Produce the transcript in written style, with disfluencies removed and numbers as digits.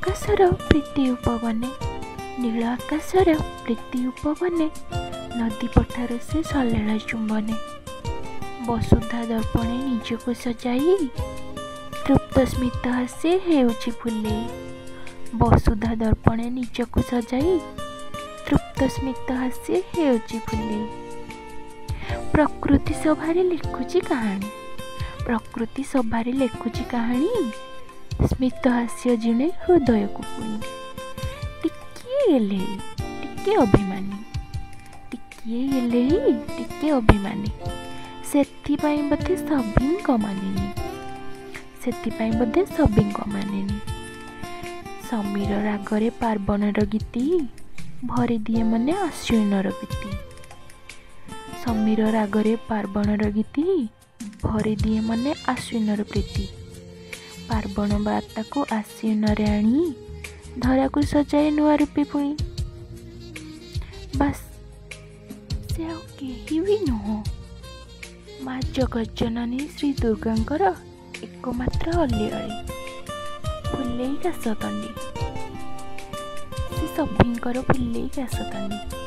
ଆକାଶର ପ୍ରୀତି ଉପବନେ, ନୀଳ ଆକାଶର ପ୍ରୀତି ଉପବନେ, ନଦୀ ପଠାର ସେ ସଲିଳ ଚୁମ୍ବନେ। ବସୁଧା ଦର୍ପଣେ ନିଜକୁ ସଜାଇ, ତୃପ୍ତ ସ୍ମିତ ହାସ୍ୟ ହେଉଛି ଫୁଲେଇ। ବସୁଧା ଦର୍ପଣେ ନିଜକୁ ସଜାଇ, ତୃପ୍ତ ସ୍ମିତ ହାସ୍ୟ ହେଉଛି ଫୁଲେଇ। ପ୍ରକୃତି ସଭାରେ ଲେଖୁଛି କାହାଣୀ, ପ୍ରକୃତି ସଭାରେ ଲେଖୁଛି କାହାଣୀ, ସ୍ମିତ ହାସ୍ୟ ଜିଣେ ହୃଦୟକୁ ପୁଣି। ଟିକିଏ ଗେହ୍ଲେଇ ଟିକେ ଅଭିମାନୀ, ଟିକିଏ ଗେହ୍ଲେଇ ଟିକେ ଅଭିମାନୀ, ସେଥିପାଇଁ ବୋଧେ ସଭିଙ୍କ ମାନିନି, ସେଥିପାଇଁ ବୋଧେ ସଭିଙ୍କ ମାନିନି। ସମୀର ରାଗରେ ପାର୍ବଣର ଗୀତି, ଭରି ଦିଏ ମନେ ଆଶ୍ୱିନର ପ୍ରୀତି। ସମୀର ରାଗରେ ପାର୍ବଣର ଗୀତି, ଭରି ଦିଏ ମନେ ଆଶ୍ୱିନର ପ୍ରୀତି। ପାର୍ବଣ ବାର୍ତ୍ତାକୁ ଆଶ୍ୱିନରେ ଆଣି, ଧରାକୁ ସଜାଏ ନୂଆ ରୂପେ ପୁଣି। ବାସ୍ ସେ ଆଉ କେହି ବି ନୁହଁ, ମା ଜଗଜ୍ଜନନୀ ଶ୍ରୀ ଦୁର୍ଗାଙ୍କର ଏକମାତ୍ର ଅଲିଅଳି, ଫୁଲେଇ କାଶତଣ୍ଡୀ। ସେ ସଭିଙ୍କର ଫୁଲେଇ କାଶତଣ୍ଡୀ।